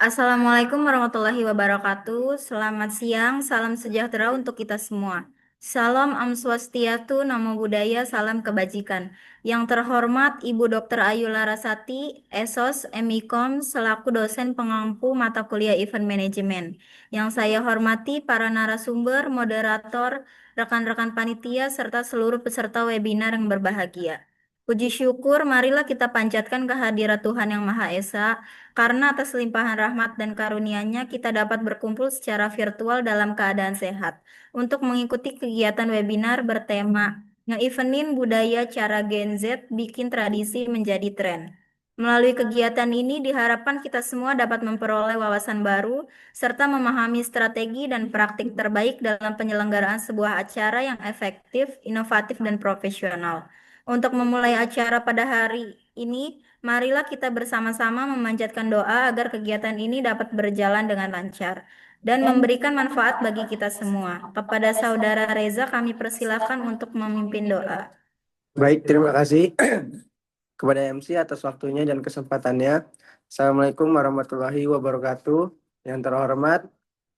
Assalamualaikum warahmatullahi wabarakatuh. Selamat siang, salam sejahtera untuk kita semua. Salam Om Swastiastu, Namo Buddhaya, salam kebajikan. Yang terhormat Ibu Dr. Ayu Larasati, ESOS MIKOM, selaku dosen pengampu mata kuliah Event Management. Yang saya hormati para narasumber, moderator, rekan-rekan panitia, serta seluruh peserta webinar yang berbahagia. Puji syukur, marilah kita panjatkan kehadirat Tuhan Yang Maha Esa, karena atas limpahan rahmat dan karunia-Nya kita dapat berkumpul secara virtual dalam keadaan sehat untuk mengikuti kegiatan webinar bertema Nge-evenin Budaya Cara Gen Z Bikin Tradisi Menjadi Tren. Melalui kegiatan ini diharapkan kita semua dapat memperoleh wawasan baru serta memahami strategi dan praktik terbaik dalam penyelenggaraan sebuah acara yang efektif, inovatif, dan profesional. Untuk memulai acara pada hari ini, marilah kita bersama-sama memanjatkan doa agar kegiatan ini dapat berjalan dengan lancar dan memberikan manfaat bagi kita semua. Kepada Saudara Reza kami persilahkan untuk memimpin doa. Baik, terima kasih kepada MC atas waktunya dan kesempatannya. Assalamualaikum warahmatullahi wabarakatuh. Yang terhormat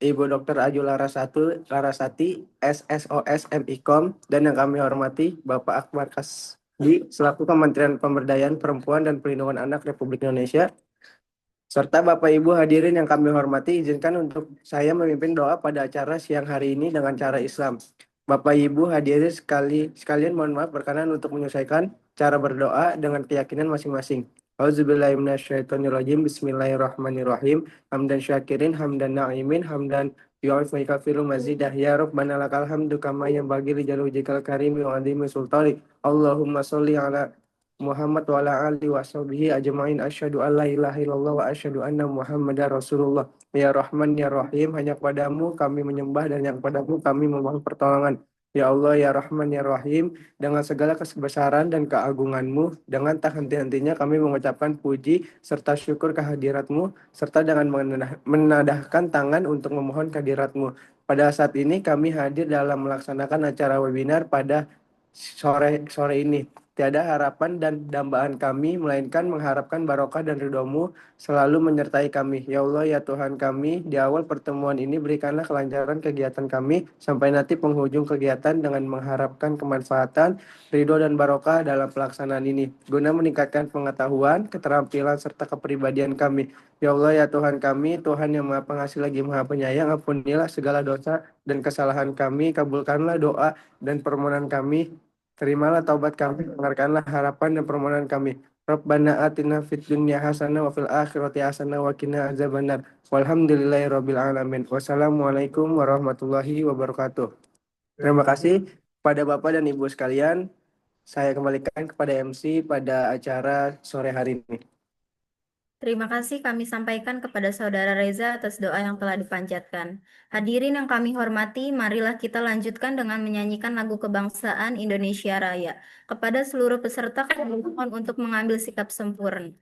Ibu Dr. Ayu Larasati, SSOS MIKOM, dan yang kami hormati Bapak Akbar Kasdi selaku Kementerian Pemberdayaan Perempuan dan Perlindungan Anak Republik Indonesia, serta Bapak Ibu hadirin yang kami hormati, izinkan untuk saya memimpin doa pada acara siang hari ini dengan cara Islam. Bapak Ibu hadirin sekalian mohon maaf berkenan untuk menyelesaikan cara berdoa dengan keyakinan masing-masing. Auzubillahiminasyaitonirrajim. Bismillahirrahmanirrahim. Hamdan syakirin, hamdan na'imin, hamdan yu'if wa yakafiru mazidah. Ya Rabbana lakal hamdu kama yanbaghi li jalujikal karimi wa adhimi sultanik. Allahumma sholli ala Muhammad wa ala alihi wa sahbihi ajma'in. Asyhadu an la ilaha illallah wa asyhadu anna Muhammadar Rasulullah. Ya Rahman ya Rahim, hanya kepadamu kami menyembah dan yang kepadamu kami memohon pertolongan. Ya Allah ya Rahman ya Rahim, dengan segala kebesaran dan keagungan-Mu, dengan tak henti-hentinya kami mengucapkan puji serta syukur kehadirat-Mu, serta dengan menadahkan tangan untuk memohon kehadirat-Mu. Pada saat ini kami hadir dalam melaksanakan acara webinar pada sore ini. Tiada harapan dan dambaan kami, melainkan mengharapkan barokah dan ridho-Mu selalu menyertai kami. Ya Allah, ya Tuhan kami, di awal pertemuan ini berikanlah kelancaran kegiatan kami, sampai nanti penghujung kegiatan dengan mengharapkan kemanfaatan, ridho dan barokah dalam pelaksanaan ini, guna meningkatkan pengetahuan, keterampilan, serta kepribadian kami. Ya Allah, ya Tuhan kami, Tuhan yang Maha Pengasih lagi Maha Penyayang, ampunilah segala dosa dan kesalahan kami, kabulkanlah doa dan permohonan kami. Terimalah taubat kami, dengarkanlah harapan dan permohonan kami. Rabbana atina fid dunya hasanah wa fil akhirati hasanah wa qina azabannar. Walhamdulillahirabbil alamin. Wassalamualaikum warahmatullahi wabarakatuh. Terima kasih pada Bapak dan Ibu sekalian. Saya kembalikan kepada MC pada acara sore hari ini. Terima kasih kami sampaikan kepada Saudara Reza atas doa yang telah dipanjatkan. Hadirin yang kami hormati, marilah kita lanjutkan dengan menyanyikan lagu kebangsaan Indonesia Raya. Kepada seluruh peserta, kami mohon untuk mengambil sikap sempurna.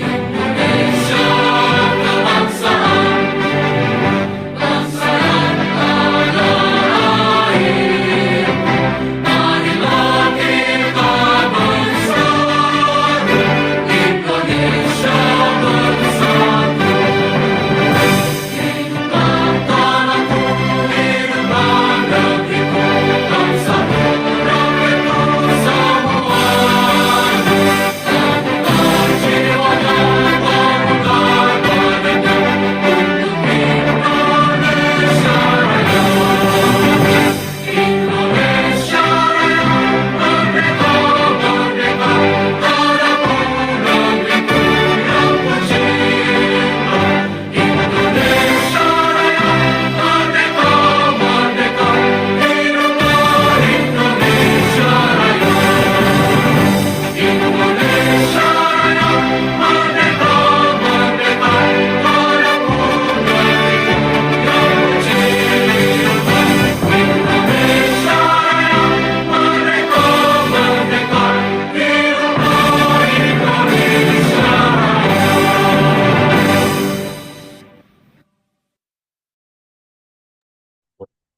Indonesia, kebangsaan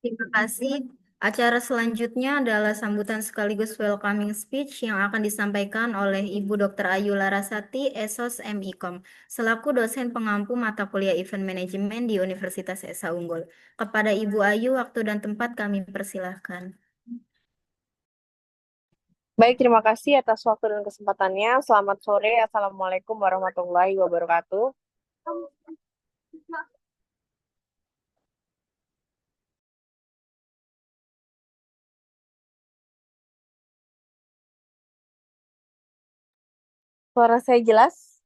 Terima kasih. Acara selanjutnya adalah sambutan sekaligus welcoming speech yang akan disampaikan oleh Ibu Dr. Ayu Larasati, Esos MIKOM, selaku dosen pengampu mata kuliah Event Management di Universitas Esa Unggul. Kepada Ibu Ayu, waktu dan tempat kami persilahkan. Baik, terima kasih atas waktu dan kesempatannya. Selamat sore, Assalamualaikum warahmatullahi wabarakatuh. Suara saya jelas?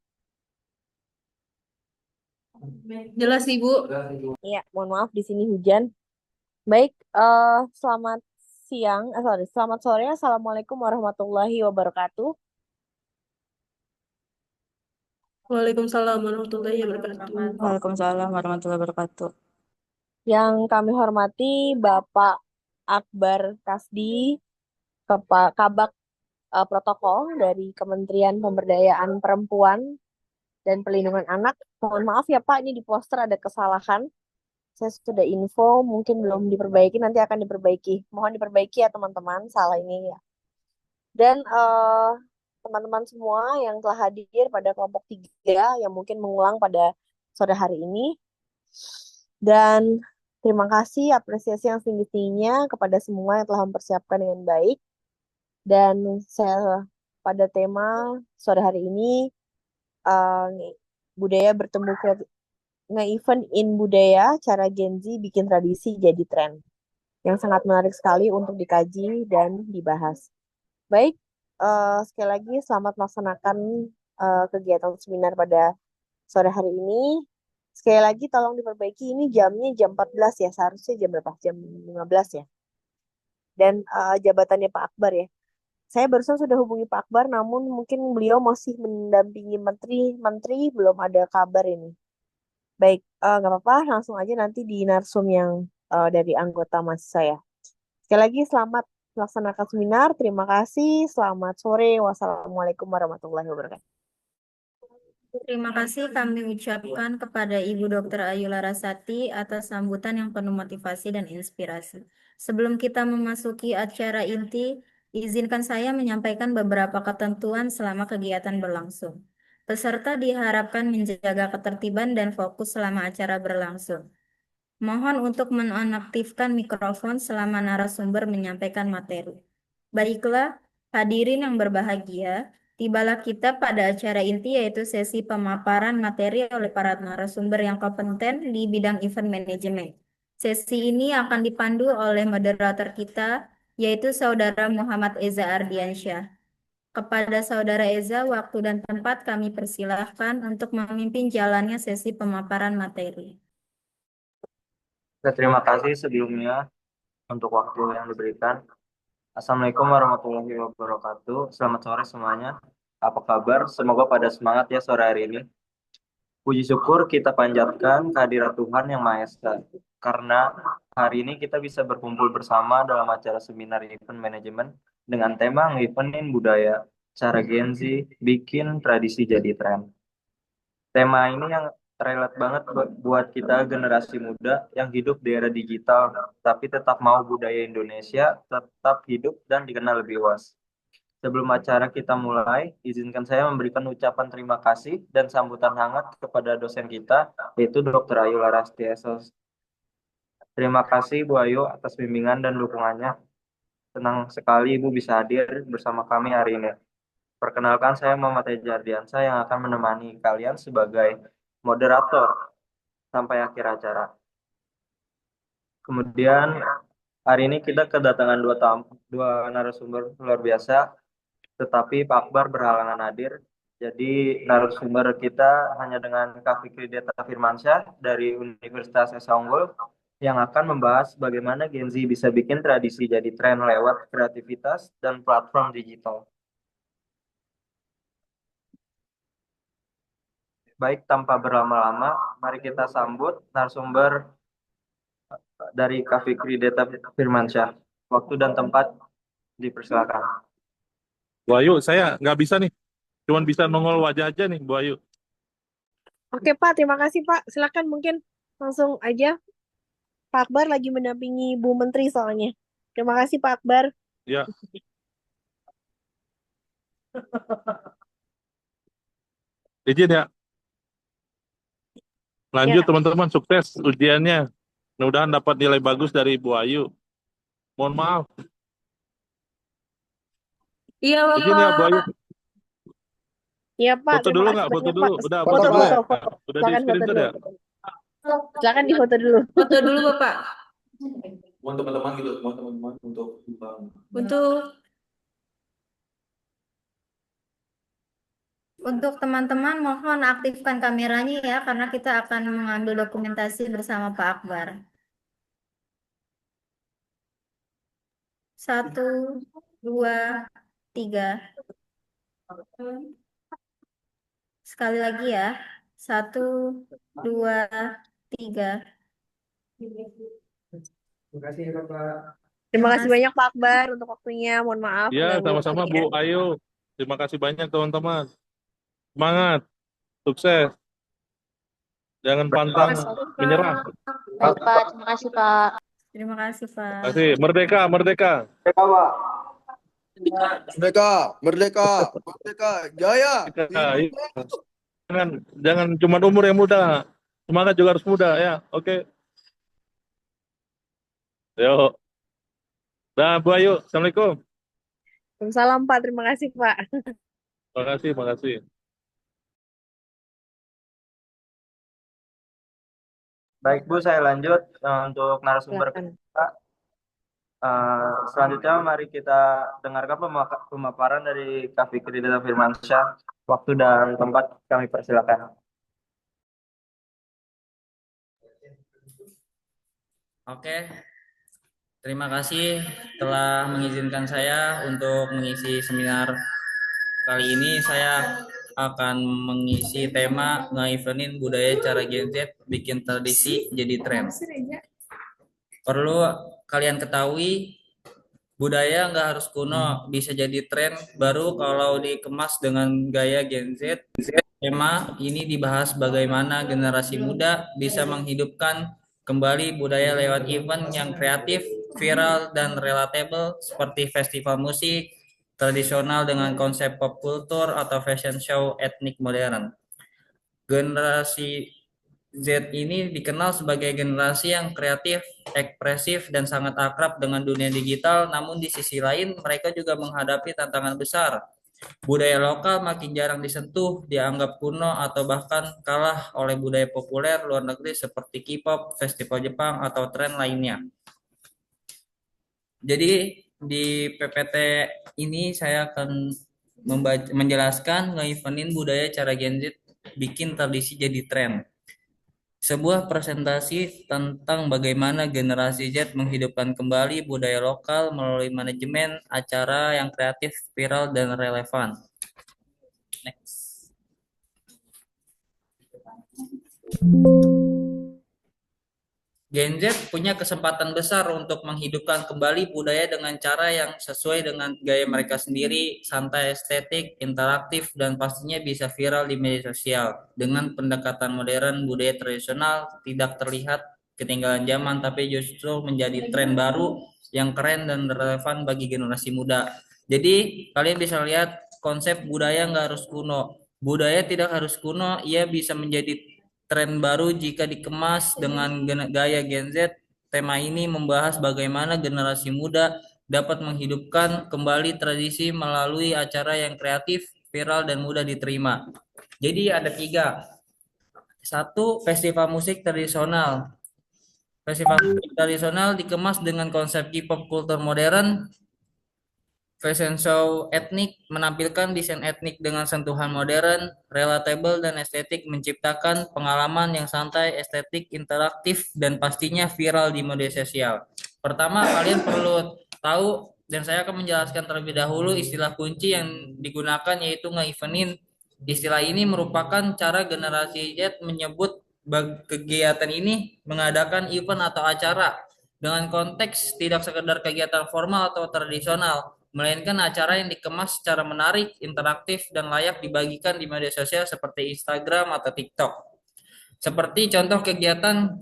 Jelas, Ibu. Iya, mohon maaf di sini hujan. Baik, selamat siang, selamat sore, Assalamualaikum warahmatullahi wabarakatuh. Waalaikumsalam warahmatullahi wabarakatuh. Waalaikumsalam warahmatullahi wabarakatuh. Yang kami hormati Bapak Akbar Kasdi, Kabak Protokol dari Kementerian Pemberdayaan Perempuan dan Perlindungan Anak. Mohon maaf ya Pak, ini di poster ada kesalahan. Saya sudah info, mungkin belum diperbaiki, nanti akan diperbaiki. Mohon diperbaiki ya teman-teman, salah ini ya. Dan teman-teman semua yang telah hadir pada kelompok 3 yang mungkin mengulang pada sore hari ini. Dan terima kasih apresiasi yang tinggi-tingginya kepada semua yang telah mempersiapkan dengan baik. Dan saya pada tema sore hari ini, eh, budaya bertemu kreatif, nge-event in budaya, cara Gen Z bikin tradisi jadi tren. Yang sangat menarik sekali untuk dikaji dan dibahas. Baik, sekali lagi selamat melaksanakan kegiatan seminar pada sore hari ini. Sekali lagi tolong diperbaiki, ini jamnya jam 14 ya, seharusnya jam berapa? Jam 15 ya. Dan jabatannya Pak Akbar ya. Saya barusan sudah hubungi Pak Akbar, namun mungkin beliau masih mendampingi menteri, belum ada kabar ini. Baik, nggak apa-apa, langsung aja nanti di narsum yang dari anggota mas saya. Sekali lagi selamat melaksanakan seminar, terima kasih, selamat sore, wassalamualaikum warahmatullahi wabarakatuh. Terima kasih kami ucapkan kepada Ibu Dr. Ayu Larasati atas sambutan yang penuh motivasi dan inspirasi. Sebelum kita memasuki acara inti, izinkan saya menyampaikan beberapa ketentuan selama kegiatan berlangsung. Peserta diharapkan menjaga ketertiban dan fokus selama acara berlangsung. Mohon untuk menonaktifkan mikrofon selama narasumber menyampaikan materi. Baiklah, hadirin yang berbahagia, tibalah kita pada acara inti yaitu sesi pemaparan materi oleh para narasumber yang kompeten di bidang event management. Sesi ini akan dipandu oleh moderator kita, yaitu Saudara Muhammad Eza Ardiansyah. Kepada Saudara Eza, waktu dan tempat kami persilahkan untuk memimpin jalannya sesi pemaparan materi. Terima kasih sebelumnya untuk waktu yang diberikan. Assalamualaikum warahmatullahi wabarakatuh. Selamat sore semuanya. Apa kabar? Semoga pada semangat ya sore hari ini. Puji syukur kita panjatkan kehadirat Tuhan Yang Maha Esa. Karena hari ini kita bisa berkumpul bersama dalam acara seminar event management dengan tema nge-eventin budaya, cara Gen Z bikin tradisi jadi tren. Tema ini yang relate banget buat kita generasi muda yang hidup di era digital, tapi tetap mau budaya Indonesia tetap hidup dan dikenal lebih luas. Sebelum acara kita mulai, izinkan saya memberikan ucapan terima kasih dan sambutan hangat kepada dosen kita, yaitu Dr. Ayu Larasati SOS. Terima kasih Bu Ayu atas bimbingan dan dukungannya. Senang sekali Ibu bisa hadir bersama kami hari ini. Perkenalkan, saya Muhammad Eza Ardiansyah yang akan menemani kalian sebagai moderator sampai akhir acara. Kemudian hari ini kita kedatangan dua narasumber luar biasa, tetapi Pak Akbar berhalangan hadir. Jadi narasumber kita hanya dengan Kak Fikri Deta Firmansyah dari Universitas Esa Unggul yang akan membahas bagaimana Gen Z bisa bikin tradisi jadi tren lewat kreativitas dan platform digital. Baik, tanpa berlama-lama, mari kita sambut narasumber dari Kak Fikri Deta Firmansyah. Waktu dan tempat dipersilakan. Bu Ayu, saya nggak bisa nih. Cuman bisa nongol wajah aja nih, Bu Ayu. Oke Pak, terima kasih Pak. Silakan mungkin langsung aja. Pak Akbar lagi mendampingi Bu Menteri soalnya. Terima kasih Pak Akbar. Ya, izin ya. Lanjut Ya, teman-teman, sukses ujiannya. Mudah-mudahan dapat nilai bagus dari Bu Ayu. Mohon maaf. Iya, Izin ya Bu Ayu. Bapak. iya Pak. Foto Terima dulu kasih nggak? Foto banyak dulu. Pak. Udah Foto, foto Foto, belum? foto, Pak. foto. Udah di Silakan foto screenshot dulu. ya? Silakan difoto dulu. Foto dulu, Bapak. Mohon teman-teman gitu, mohon teman-teman untuk Untuk teman-teman mohon aktifkan kameranya ya karena kita akan mengambil dokumentasi bersama Pak Akbar. 1, 2, 3. Sekali lagi ya. 1, 2, 3. Terima kasih Bapak. Terima kasih banyak Pak Akbar untuk waktunya. Mohon maaf Ya, mengganggu sama-sama waktunya. Bu Ayu. Terima kasih banyak teman-teman. Semangat, sukses. Jangan pantang menyerah. Baik, Pak. Terima kasih, Pak. Terima kasih, Pak. Terima kasih. Merdeka, merdeka. Mereka, Pak. Merdeka, merdeka, merdeka, jaya. Merdeka. Iya. Jangan cuma umur yang muda. Semangat juga harus muda ya. Oke. Yuk. Dah Bu Ayu. Assalamualaikum. Salam Pak. Terima kasih Pak. Terima kasih, terima kasih. Baik Bu, saya lanjut untuk narasumber Silakan. kita. Selanjutnya mari kita dengarkan pemaparan dari Kak Fikri dan Firmansyah. Waktu dan tempat kami persilakan. Oke, terima kasih telah mengizinkan saya untuk mengisi seminar kali ini. Saya akan mengisi tema nge-eventin budaya cara Gen Z bikin tradisi jadi tren. Perlu kalian ketahui, budaya nggak harus kuno, bisa jadi tren baru kalau dikemas dengan gaya Gen Z. Tema ini dibahas bagaimana generasi muda bisa menghidupkan kembali budaya lewat event yang kreatif, viral, dan relatable seperti festival musik tradisional dengan konsep pop culture atau fashion show etnik modern. Generasi Z ini dikenal sebagai generasi yang kreatif, ekspresif, dan sangat akrab dengan dunia digital, namun di sisi lain mereka juga menghadapi tantangan besar. Budaya lokal makin jarang disentuh, dianggap kuno, atau bahkan kalah oleh budaya populer luar negeri seperti K-pop, festival Jepang, atau tren lainnya. Jadi di PPT ini saya akan menjelaskan nge-eventin budaya cara Gen Z bikin tradisi jadi tren. Sebuah presentasi tentang bagaimana generasi Z menghidupkan kembali budaya lokal melalui manajemen acara yang kreatif, viral, dan relevan. Next. Gen Z punya kesempatan besar untuk menghidupkan kembali budaya dengan cara yang sesuai dengan gaya mereka sendiri, santai, estetik, interaktif, dan pastinya bisa viral di media sosial. Dengan pendekatan modern, budaya tradisional tidak terlihat ketinggalan zaman, tapi justru menjadi tren baru yang keren dan relevan bagi generasi muda. Jadi, kalian bisa lihat konsep budaya nggak harus kuno. Budaya tidak harus kuno, ia bisa menjadi tren baru jika dikemas dengan gaya Gen Z. Tema ini membahas bagaimana generasi muda dapat menghidupkan kembali tradisi melalui acara yang kreatif, viral, dan mudah diterima. Jadi ada 3. 1, festival musik tradisional. Festival musik tradisional dikemas dengan konsep K-pop kultur modern. Fashion show etnik menampilkan desain etnik dengan sentuhan modern, relatable, dan estetik, menciptakan pengalaman yang santai, estetik, interaktif, dan pastinya viral di media sosial. Pertama, kalian perlu tahu, dan saya akan menjelaskan terlebih dahulu istilah kunci yang digunakan yaitu nge-eventin. Istilah ini merupakan cara generasi Z menyebut kegiatan ini mengadakan event atau acara dengan konteks tidak sekedar kegiatan formal atau tradisional, melainkan acara yang dikemas secara menarik, interaktif, dan layak dibagikan di media sosial seperti Instagram atau TikTok. Seperti contoh kegiatan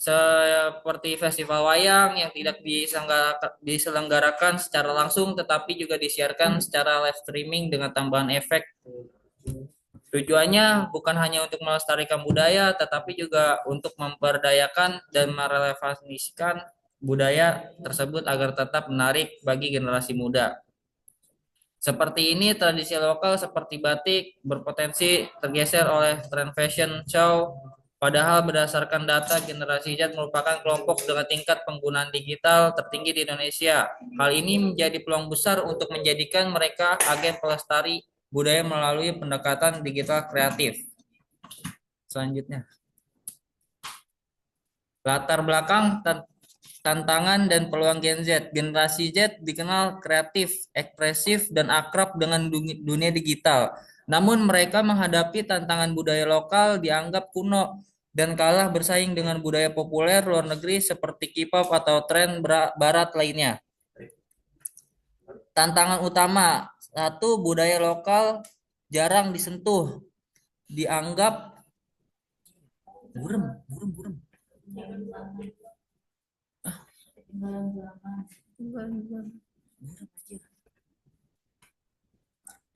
seperti festival wayang yang tidak diselenggarakan secara langsung tetapi juga disiarkan secara live streaming dengan tambahan efek. Tujuannya bukan hanya untuk melestarikan budaya tetapi juga untuk memperdayakan dan merelevansikan budaya tersebut agar tetap menarik bagi generasi muda. Seperti ini, tradisi lokal seperti batik berpotensi tergeser oleh tren fashion show. Padahal berdasarkan data, generasi Z merupakan kelompok dengan tingkat penggunaan digital tertinggi di Indonesia. Hal ini menjadi peluang besar untuk menjadikan mereka agen pelestari budaya melalui pendekatan digital kreatif. Selanjutnya, latar belakang tantangan dan peluang Gen Z. Generasi Z dikenal kreatif, ekspresif, dan akrab dengan dunia digital. Namun mereka menghadapi tantangan budaya lokal dianggap kuno dan kalah bersaing dengan budaya populer luar negeri seperti K-pop atau tren barat lainnya. Tantangan utama, satu, budaya lokal jarang disentuh, dianggap burem.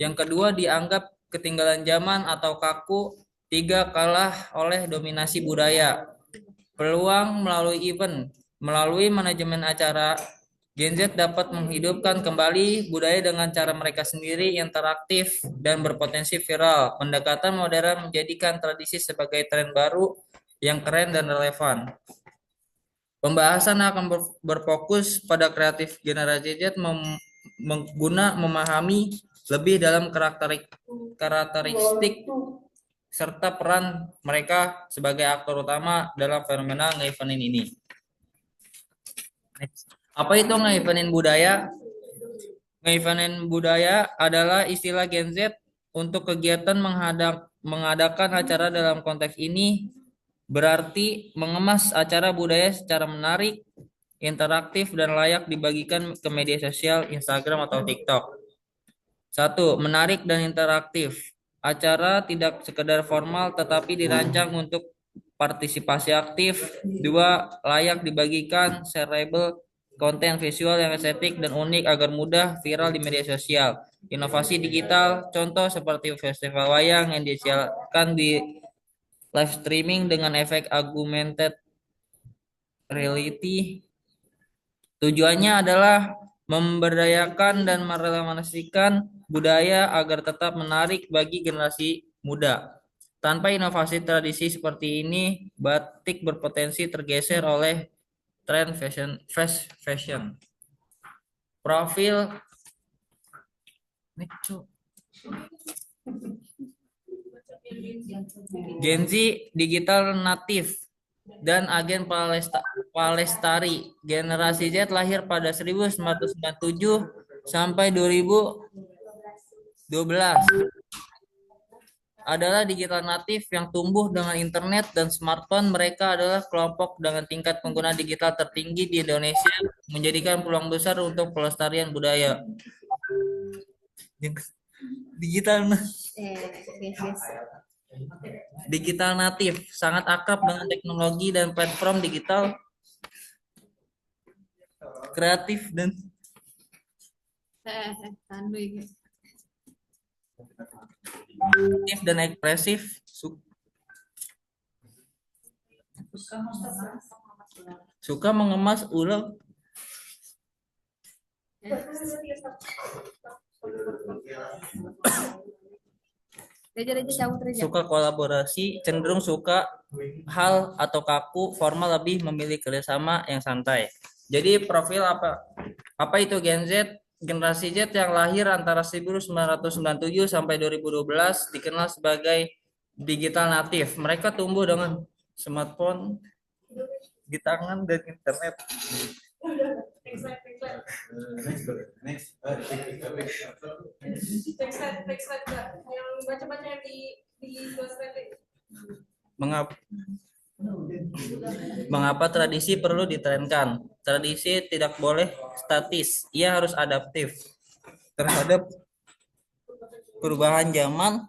Yang kedua, dianggap ketinggalan zaman atau kaku. Tiga, kalah oleh dominasi budaya. Peluang melalui event, melalui manajemen acara, Gen Z dapat menghidupkan kembali budaya dengan cara mereka sendiri, interaktif, dan berpotensi viral. Pendekatan modern menjadikan tradisi sebagai tren baru yang keren dan relevan. Pembahasan akan berfokus pada kreatif generasi Z memahami lebih dalam karakteristik serta peran mereka sebagai aktor utama dalam fenomena nge-evenin ini. Apa itu nge-evenin budaya? Nge-evenin budaya adalah istilah Gen Z untuk kegiatan mengadakan acara dalam konteks ini berarti mengemas acara budaya secara menarik, interaktif, dan layak dibagikan ke media sosial, Instagram atau TikTok. Satu, menarik dan interaktif. Acara tidak sekedar formal tetapi dirancang untuk partisipasi aktif. Dua, layak dibagikan, shareable, konten visual yang estetik dan unik agar mudah viral di media sosial. Inovasi digital, contoh seperti festival wayang yang disiarkan di live streaming dengan efek augmented reality. Tujuannya adalah memberdayakan dan merelevansikan budaya agar tetap menarik bagi generasi muda. Tanpa inovasi tradisi seperti ini, batik berpotensi tergeser oleh tren fast fashion. Profil Gen Z digital natif dan agen palestari. Generasi Z lahir pada 1997 sampai 2012 adalah digital natif yang tumbuh dengan internet dan smartphone. Mereka adalah kelompok dengan tingkat pengguna digital tertinggi di Indonesia, menjadikan peluang besar untuk pelestarian budaya. Digital natif sangat akrab dengan teknologi dan platform digital, kreatif dan ekspresif, suka mengemas ulang, suka kolaborasi, cenderung suka hal atau kaku, formal, lebih memilih kerjasama yang santai. Jadi profil apa itu Gen Z? Generasi Z yang lahir antara 1997 sampai 2012 dikenal sebagai digital natif. Mereka tumbuh dengan smartphone di tangan dan internet. Mengapa tradisi perlu ditrenkan? Tradisi tidak boleh statis, ia harus adaptif terhadap perubahan zaman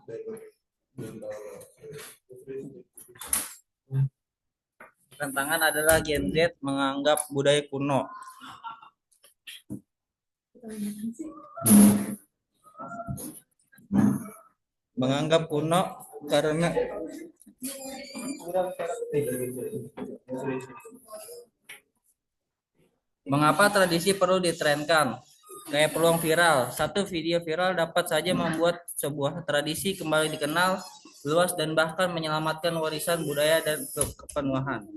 Tantangan adalah Gen Z menganggap budaya kuno. Menganggap kuno karena mengapa tradisi perlu ditrenkan? Kayak peluang viral. Satu video viral dapat saja membuat sebuah tradisi kembali dikenal luas dan bahkan menyelamatkan warisan budaya dan kepenuhan.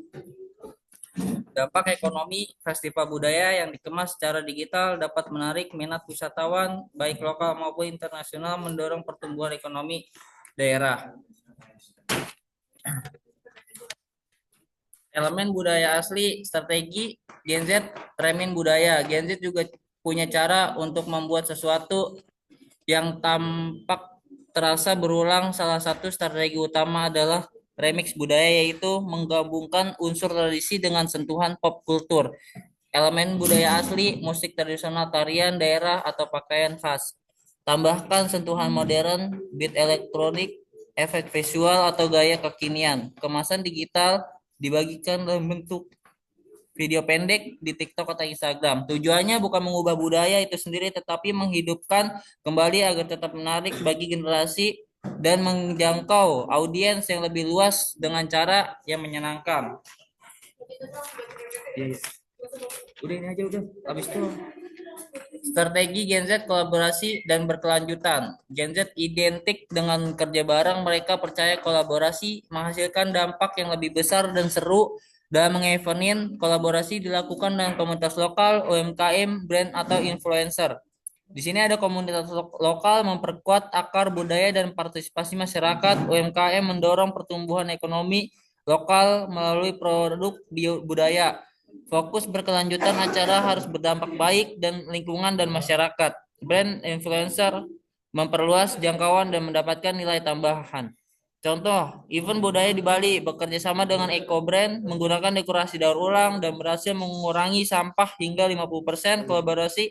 Dampak ekonomi, festival budaya yang dikemas secara digital dapat menarik minat wisatawan baik lokal maupun internasional, mendorong pertumbuhan ekonomi daerah. Elemen budaya asli, strategi Gen Z, remin budaya. Gen Z juga punya cara untuk membuat sesuatu yang tampak terasa berulang. Salah satu strategi utama adalah remix budaya, yaitu menggabungkan unsur tradisi dengan sentuhan pop kultur. Elemen budaya asli, musik tradisional, tarian daerah atau pakaian khas. Tambahkan sentuhan modern, beat elektronik, efek visual atau gaya kekinian. Kemasan digital dibagikan dalam bentuk video pendek di TikTok atau Instagram. Tujuannya bukan mengubah budaya itu sendiri, tetapi menghidupkan kembali agar tetap menarik bagi generasi dan menjangkau audiens yang lebih luas dengan cara yang menyenangkan. Udah ini aja udah, habis itu. Strategi Gen Z kolaborasi dan berkelanjutan. Gen Z identik dengan kerja bareng, mereka percaya kolaborasi menghasilkan dampak yang lebih besar dan seru. Dalam mengevenin, kolaborasi dilakukan dengan komunitas lokal, UMKM, brand atau influencer. Di sini ada komunitas lokal memperkuat akar budaya dan partisipasi masyarakat. UMKM mendorong pertumbuhan ekonomi lokal melalui produk budaya. Fokus berkelanjutan acara harus berdampak baik dan lingkungan dan masyarakat. Brand influencer memperluas jangkauan dan mendapatkan nilai tambahan. Contoh, event budaya di Bali bekerja sama dengan Eco Brand menggunakan dekorasi daur ulang dan berhasil mengurangi sampah hingga 50%. Kolaborasi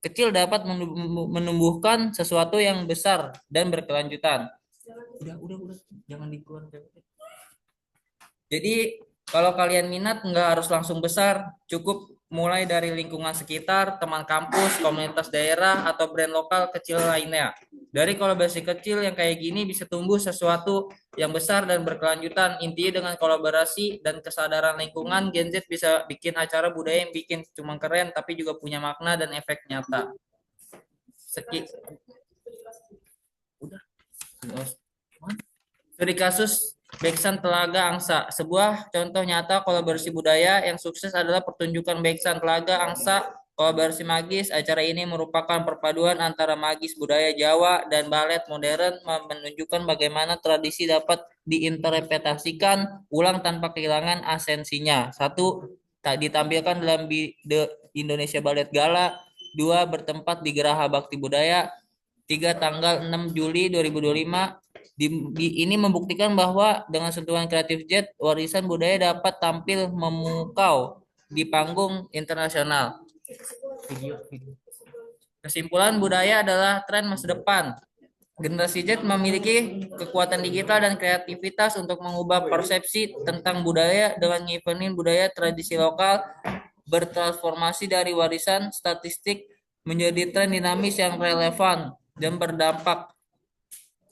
kecil dapat menumbuhkan sesuatu yang besar dan berkelanjutan. Udah, jangan dikeluarkan. Jadi kalau kalian minat nggak harus langsung besar, cukup mulai dari lingkungan sekitar, teman kampus, komunitas daerah, atau brand lokal kecil lainnya. Dari kolaborasi kecil yang kayak gini bisa tumbuh sesuatu yang besar dan berkelanjutan. Intinya dengan kolaborasi dan kesadaran lingkungan, Gen Z bisa bikin acara budaya yang bikin cuma keren, tapi juga punya makna dan efek nyata. Studi kasus Beksan Telaga Angsa. Sebuah contoh nyata kolaborasi budaya yang sukses adalah pertunjukan Beksan Telaga Angsa, kolaborasi magis. Acara ini merupakan perpaduan antara magis budaya Jawa dan balet modern, menunjukkan bagaimana tradisi dapat diinterpretasikan ulang tanpa kehilangan esensinya. 1. Tak ditampilkan dalam The Indonesia Ballet Gala. 2. Bertempat di Geraha Bakti Budaya. 3. Tanggal 6 Juli 2025. Ini membuktikan bahwa dengan sentuhan kreatif Z, warisan budaya dapat tampil memukau di panggung internasional. Kesimpulan, budaya adalah tren masa depan. Generasi Z memiliki kekuatan digital dan kreativitas untuk mengubah persepsi tentang budaya dengan ngevenin budaya tradisi lokal, bertransformasi dari warisan statistik menjadi tren dinamis yang relevan dan berdampak.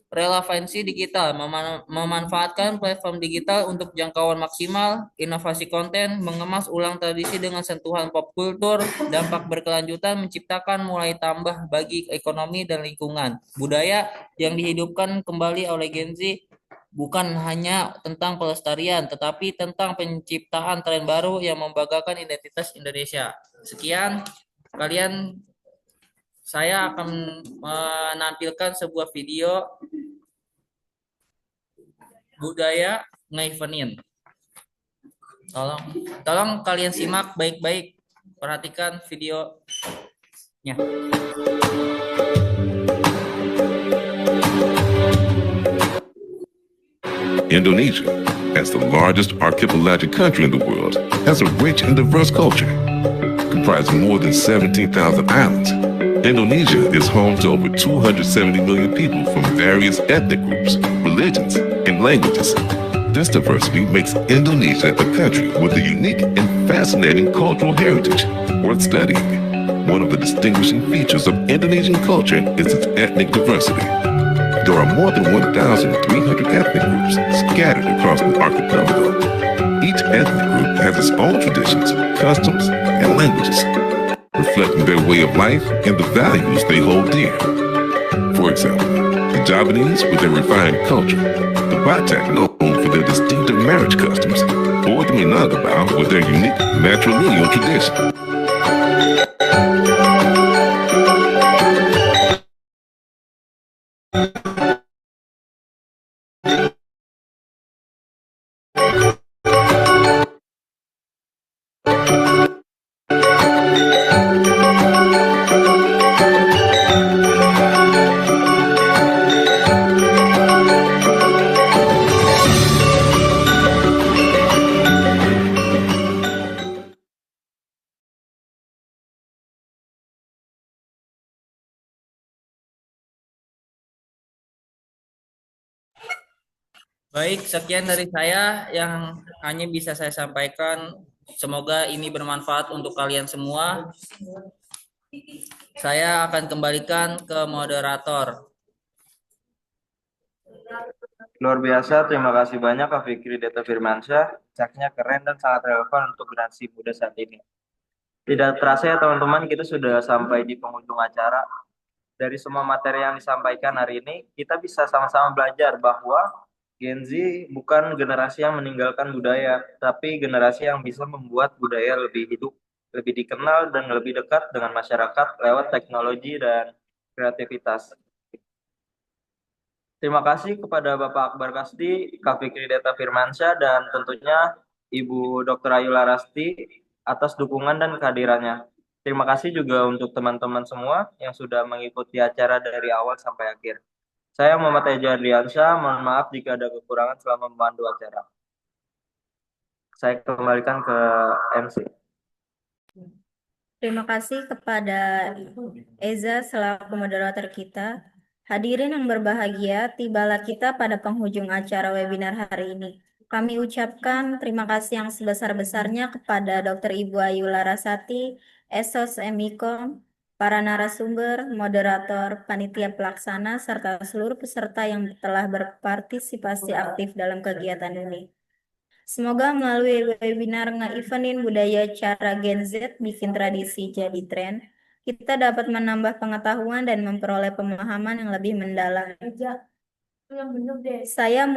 Relevansi digital, memanfaatkan platform digital untuk jangkauan maksimal, inovasi konten, mengemas ulang tradisi dengan sentuhan pop kultur, dampak berkelanjutan, menciptakan mulai tambah bagi ekonomi dan lingkungan. Budaya yang dihidupkan kembali oleh Gen Z bukan hanya tentang pelestarian, tetapi tentang penciptaan tren baru yang membanggakan identitas Indonesia. Sekian, saya akan menampilkan sebuah video budaya ngevenin. Tolong kalian simak baik-baik, perhatikan videonya. Indonesia, as the largest archipelagic country in the world, has a rich and diverse culture. Comprising more than 17,000 islands, Indonesia is home to over 270 million people from various ethnic groups, religions, and languages. This diversity makes Indonesia a country with a unique and fascinating cultural heritage worth studying. One of the distinguishing features of Indonesian culture is its ethnic diversity. There are more than 1,300 ethnic groups scattered across the archipelago. Each ethnic group has its own traditions, customs, and languages, reflecting their way of life and the values they hold dear. For example, the Javanese with their refined culture, the Batak known for their distinctive marriage customs, or the Minangkabau with their unique matrilineal tradition. Baik, sekian dari saya yang hanya bisa saya sampaikan. Semoga ini bermanfaat untuk kalian semua. Saya akan kembalikan ke moderator. Luar biasa, terima kasih banyak Kak Fikri Deta Firmansyah. Caknya keren dan sangat relevan untuk generasi muda saat ini. Tidak terasa ya teman-teman, kita sudah sampai di penghujung acara. Dari semua materi yang disampaikan hari ini, kita bisa sama-sama belajar bahwa Gen Z bukan generasi yang meninggalkan budaya, tapi generasi yang bisa membuat budaya lebih hidup, lebih dikenal, dan lebih dekat dengan masyarakat lewat teknologi dan kreativitas. Terima kasih kepada Bapak Akbar Kasdi, Kak Fikri Deta Firmansyah, dan tentunya Ibu Dr. Ayu Larasti atas dukungan dan kehadirannya. Terima kasih juga untuk teman-teman semua yang sudah mengikuti acara dari awal sampai akhir. Saya Muhammad Eja Adliansyah, mohon maaf jika ada kekurangan selama memandu acara. Saya kembalikan ke MC. Terima kasih kepada Eza selaku moderator kita. Hadirin yang berbahagia, tibalah kita pada penghujung acara webinar hari ini. Kami ucapkan terima kasih yang sebesar-besarnya kepada Dr. Ibu Ayu Larasati, Esos Emikom, para narasumber, moderator, panitia pelaksana, serta seluruh peserta yang telah berpartisipasi aktif dalam kegiatan ini. Semoga melalui webinar nge-eventin budaya cara Gen Z bikin tradisi jadi tren, kita dapat menambah pengetahuan dan memperoleh pemahaman yang lebih mendalam. Saya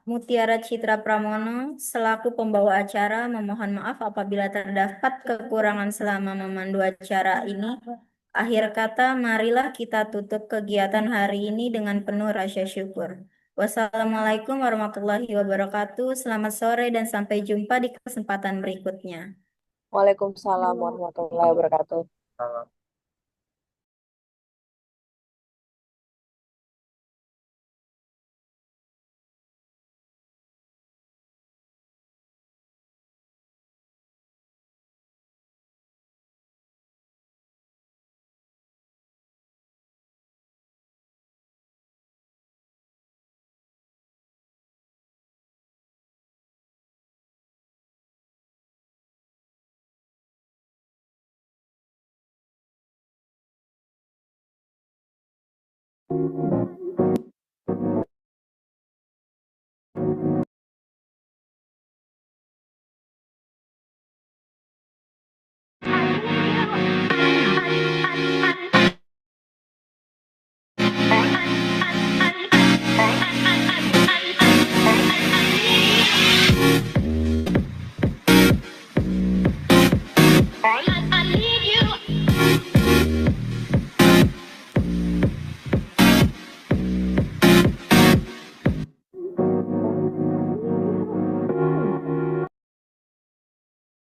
Mutiara Citra Pramono, selaku pembawa acara, memohon maaf apabila terdapat kekurangan selama memandu acara ini. Akhir kata, marilah kita tutup kegiatan hari ini dengan penuh rasa syukur. Wassalamualaikum warahmatullahi wabarakatuh. Selamat sore dan sampai jumpa di kesempatan berikutnya. Waalaikumsalam warahmatullahi wabarakatuh. Thank you.